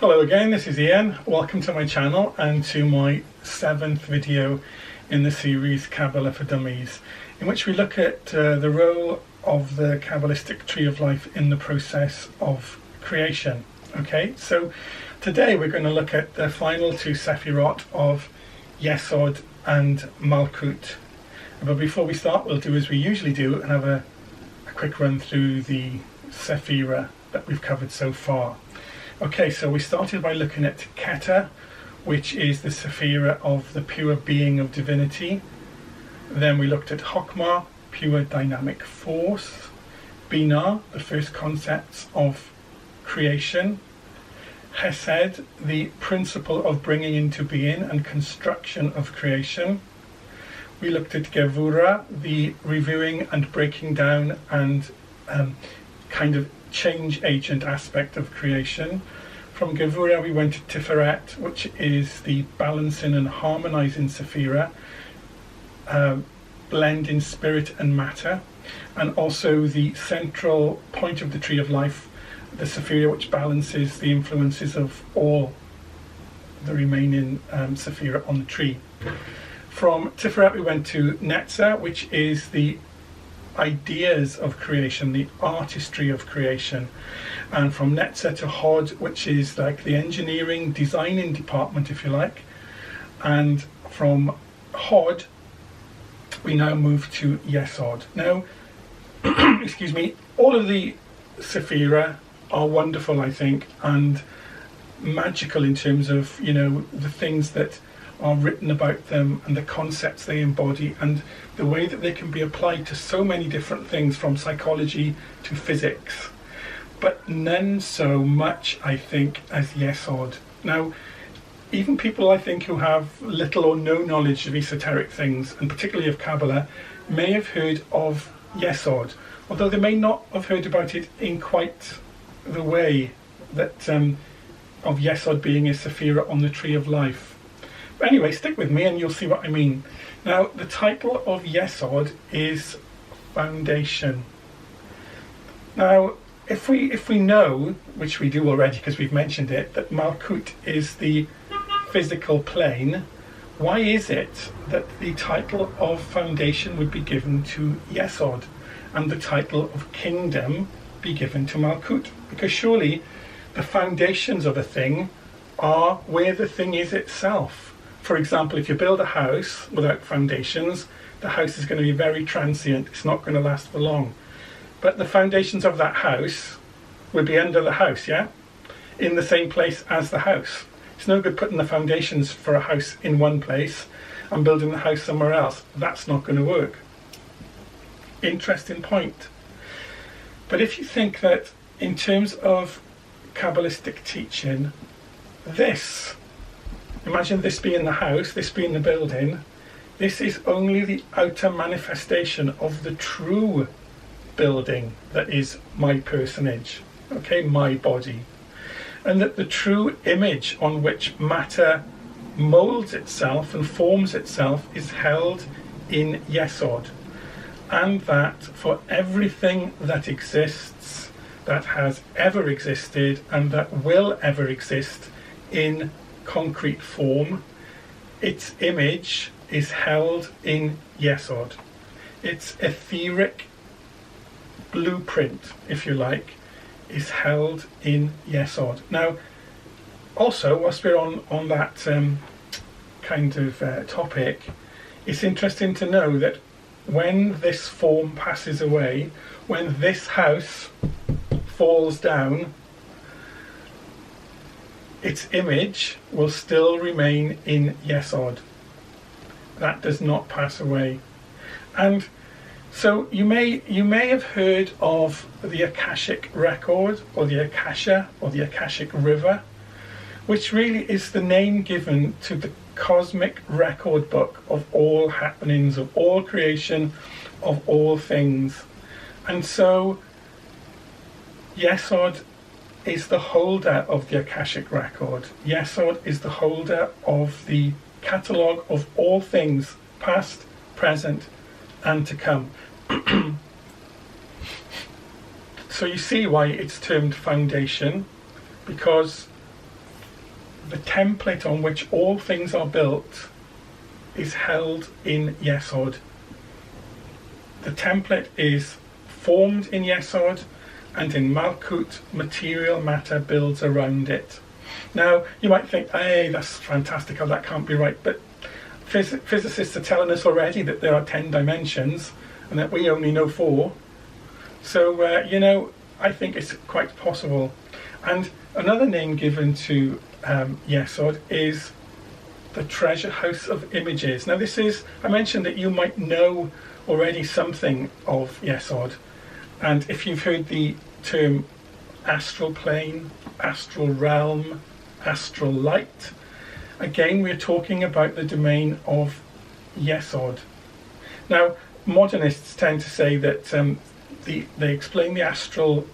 Hello again, this is Ian. Welcome to my channel and to my 7th video in the series Kabbalah for Dummies, in which we look at the role of the Cabalistic tree of life in the process of creation. Okay, so today we're going to look at the final two Sephirot of Yesod and Malkuth. But before we start, we'll do as we usually do and have a quick run through the Sephirah that we've covered so far. Okay, so we started by looking at Keter, which is the Sephirah of the pure being of divinity. Then we looked at Chokmah, pure dynamic force. Binah, the first concepts of creation. Hesed, the principle of bringing into being and construction of creation. We looked at Gevurah, the reviewing and breaking down and kind of change agent aspect of creation. From Gevurah we went to Tiferet, which is the balancing and harmonizing Sephirah, blend in spirit and matter, and also the central point of the tree of life, the Sephirah which balances the influences of all the remaining Sephirah on the tree. From Tiferet we went to Netzah, which is the ideas of creation, the artistry of creation. And from Netzah to Hod, which is like the engineering, designing department, if you like. And from Hod, we now move to Yesod. Now, excuse me, all of the Sephirah are wonderful, I think, and magical in terms of, you know, the things that are written about them and the concepts they embody and the way that they can be applied to so many different things, from psychology to physics, but none so much, I think, as Yesod. Now, even people, I think, who have little or no knowledge of esoteric things, and particularly of Kabbalah, may have heard of Yesod, although they may not have heard about it in quite the way that of Yesod being a Sephirah on the tree of life. But anyway, stick with me and you'll see what I mean. Now, the title of Yesod is Foundation. Now, if we know, which we do already because we've mentioned it, that Malkuth is the physical plane, why is it that the title of Foundation would be given to Yesod and the title of Kingdom be given to Malkuth? Because surely the foundations of a thing are where the thing is itself. For example, if you build a house without foundations, the house is going to be very transient. It's not going to last for long. But the foundations of that house will be under the house, yeah? In the same place as the house. It's no good putting the foundations for a house in one place and building the house somewhere else. That's not going to work. Interesting point. But if you think that in terms of Cabalistic teaching, imagine this being the house, this being the building, this is only the outer manifestation of the true building that is my personage, okay, my body. And that the true image on which matter molds itself and forms itself is held in Yesod. And that for everything that exists, that has ever existed and that will ever exist in concrete form, its image is held in Yesod. Its etheric blueprint, if you like, is held in Yesod. Now, also, whilst we're on that kind of topic, it's interesting to know that when this form passes away, when this house falls down, its image will still remain in Yesod. That does not pass away. And so you may have heard of the Akashic record, or the Akasha, or the Akashic river, which really is the name given to the cosmic record book of all happenings, of all creation, of all things. And so Yesod is the holder of the Akashic record. Yesod is the holder of the catalogue of all things, past, present, and to come. So you see why it's termed foundation, because the template on which all things are built is held in Yesod. The template is formed in Yesod, and in Malkuth, material matter builds around it. Now, you might think, hey, that's fantastical, that can't be right, but physicists are telling us already that there are 10 dimensions and that we only know 4. So, I think it's quite possible. And another name given to Yesod is the treasure house of images. Now I mentioned that you might know already something of Yesod, and if you've heard the term astral plane, astral realm, astral light, again we're talking about the domain of Yesod. Now modernists tend to say that they explain the astral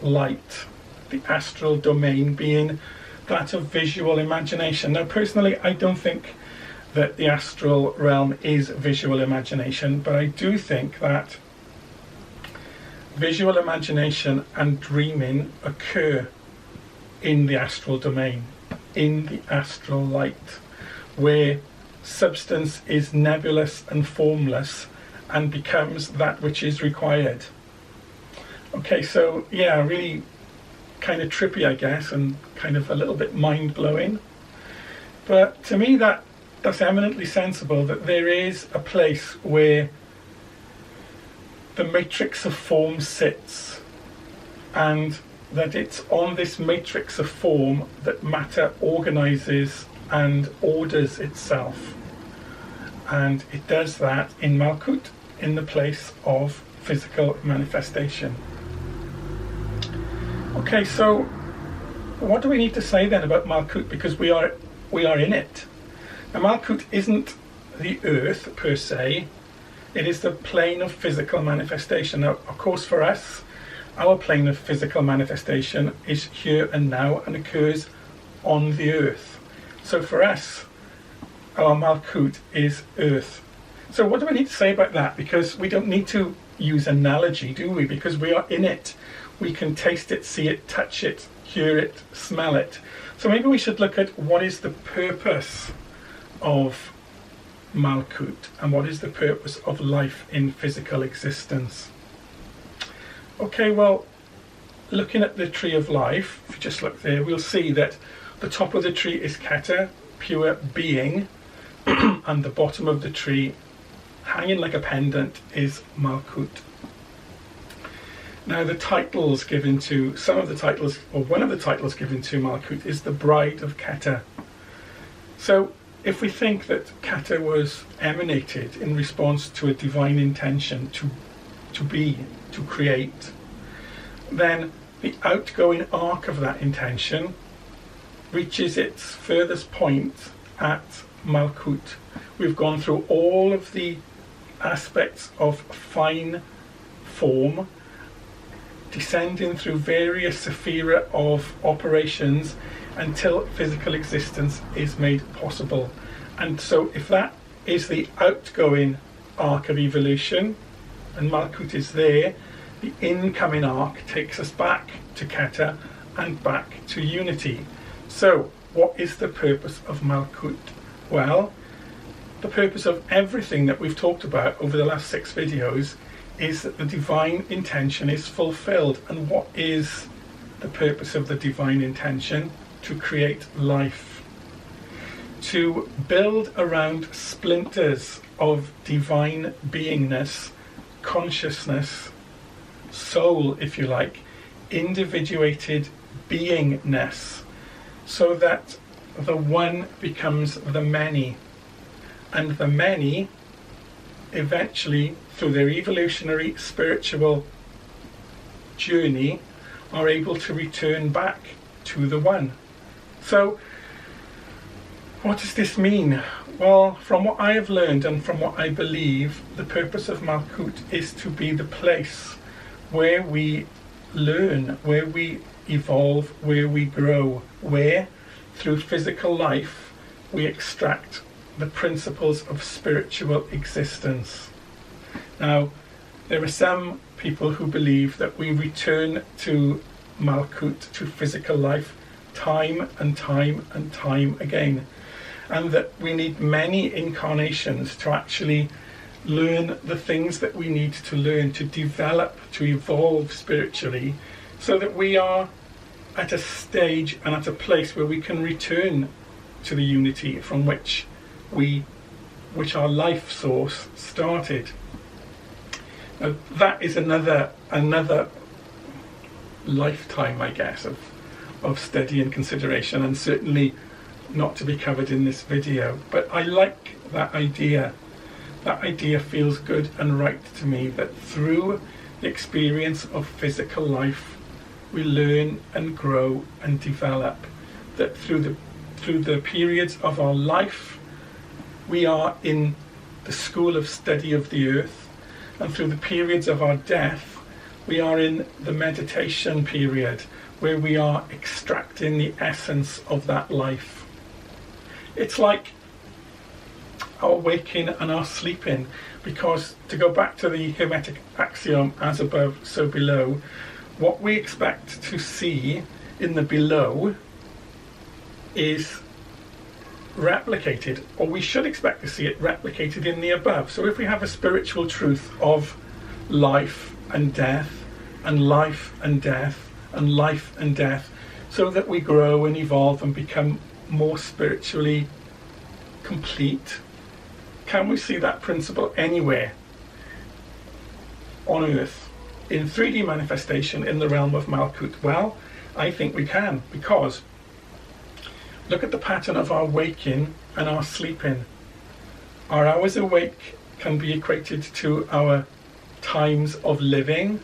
light, the astral domain, being that of visual imagination. Now personally I don't think that the astral realm is visual imagination, but I do think that visual imagination and dreaming occur in the astral domain, in the astral light, where substance is nebulous and formless and becomes that which is required. Okay, so yeah, really kind of trippy, I guess, and kind of a little bit mind-blowing. But to me that's eminently sensible, that there is a place where the matrix of form sits, and that it's on this matrix of form that matter organizes and orders itself. And it does that in Malkuth, in the place of physical manifestation. Okay, so what do we need to say then about Malkuth? Because we are in it. Now Malkuth isn't the earth per se, it is the plane of physical manifestation. Now of course for us, our plane of physical manifestation is here and now and occurs on the earth. So for us, our Malkuth is earth. So what do we need to say about that? Because we don't need to use analogy, do we? Because we are in it. We can taste it, see it, touch it, hear it, smell it. So maybe we should look at what is the purpose of Malkuth and what is the purpose of life in physical existence. Okay, well, looking at the tree of life, if you just look there, we'll see that the top of the tree is Keta, pure being, and the bottom of the tree, hanging like a pendant, is Malkuth. Now the titles given to, some of the titles, or one of the titles given to Malkuth is the bride of Keta. So if we think that Keta was emanated in response to a divine intention to be, to create, then the outgoing arc of that intention reaches its furthest point at Malkuth. We've gone through all of the aspects of fine form, descending through various sephira of operations until physical existence is made possible. And so if that is the outgoing arc of evolution, and Malkuth is there, the incoming arc takes us back to Keta and back to unity. So what is the purpose of Malkuth? Well, the purpose of everything that we've talked about over the last 6 videos is that the divine intention is fulfilled. And what is the purpose of the divine intention? To create life, to build around splinters of divine beingness, consciousness, soul, if you like, individuated beingness, so that the one becomes the many, and the many eventually, through their evolutionary spiritual journey, are able to return back to the one. So what does this mean? Well, from what I have learned and from what I believe, the purpose of Malkuth is to be the place where we learn, where we evolve, where we grow, where through physical life we extract the principles of spiritual existence. Now, there are some people who believe that we return to Malkuth, to physical life, time and time and time again, and that we need many incarnations to actually learn the things that we need to learn, to develop, to evolve spiritually, so that we are at a stage and at a place where we can return to the unity from which our life source started. Now, that is another lifetime, I guess, of study and consideration, and certainly not to be covered in this video. But I like that idea. That idea feels good and right to me, that through the experience of physical life we learn and grow and develop, that through the periods of our life we are in the school of study of the earth, and through the periods of our death we are in the meditation period, where we are extracting the essence of that life. It's like our waking and our sleeping, because to go back to the Hermetic axiom, as above, so below, what we expect to see in the below is replicated, or we should expect to see it replicated in the above. So if we have a spiritual truth of life and death, and life and death, and life and death, so that we grow and evolve and become more spiritually complete, can we see that principle anywhere on earth, in 3D manifestation in the realm of Malkuth? Well, I think we can, because look at the pattern of our waking and our sleeping. Our hours awake can be equated to our times of living,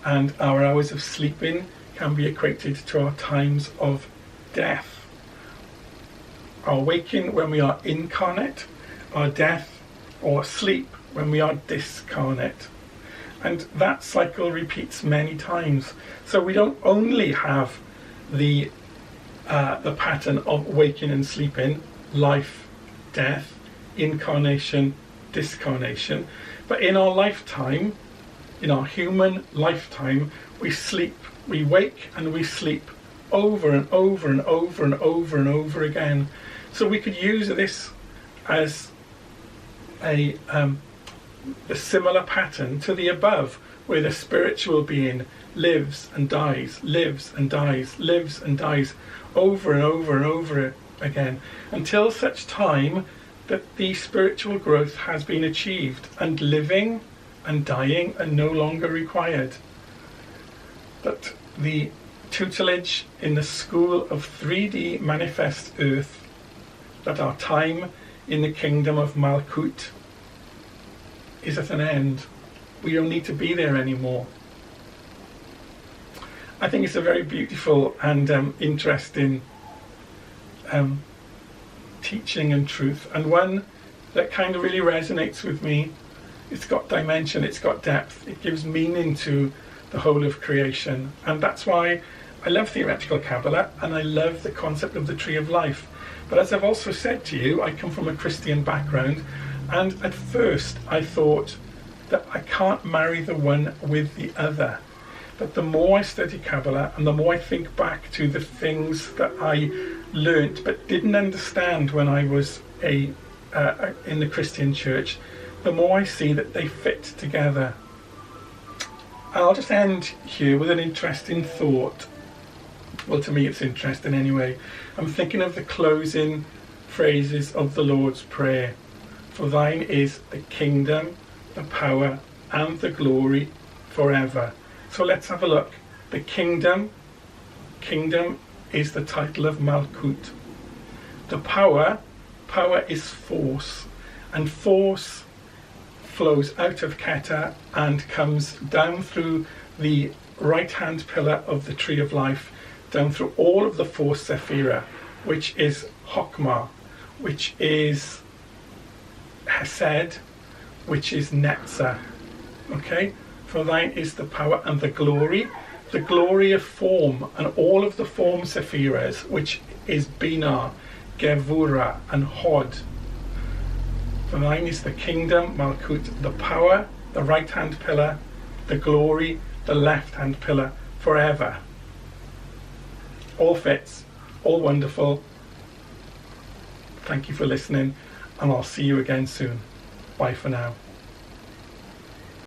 and our hours of sleeping can be equated to our times of death. Our waking when we are incarnate, our death or sleep when we are discarnate. And that cycle repeats many times. So we don't only have the pattern of waking and sleeping, life, death, incarnation, discarnation, but in our lifetime, in our human lifetime, we sleep, we wake and we sleep over and over and over and over and over again. So we could use this as a similar pattern to the above, where the spiritual being lives and dies, lives and dies, lives and dies over and over and over again, until such time that the spiritual growth has been achieved and living and dying are no longer required. That the tutelage in the school of 3D manifest earth, that our time in the kingdom of Malkuth is at an end. We don't need to be there anymore. I think it's a very beautiful and interesting teaching and truth, and one that kind of really resonates with me. It's got dimension, it's got depth, it gives meaning to the whole of creation, and that's why I love theoretical Kabbalah and I love the concept of the tree of life. But as I've also said to you, I come from a Christian background, and at first I thought that I can't marry the one with the other. But the more I study Kabbalah and the more I think back to the things that I learnt but didn't understand when I was in the Christian church, the more I see that they fit together. I'll just end here with an interesting thought. Well, to me it's interesting anyway. I'm thinking of the closing phrases of the Lord's Prayer. For thine is the kingdom, the power and the glory forever. So let's have a look. The kingdom is the title of Malkuth. The power is force, and force flows out of Keter and comes down through the right hand pillar of the tree of life, down through all of the four Sephira, which is Chokmah, which is Hesed, which is Netzah. Okay? For thine is the power and the glory of form, and all of the form Sephiras, which is Binah, Gevurah and Hod. For thine is the kingdom, Malkuth, the power, the right hand pillar, the glory, the left hand pillar, forever. All fits. all wonderful. Thank you for listening, and I'll see you again soon. Bye for now.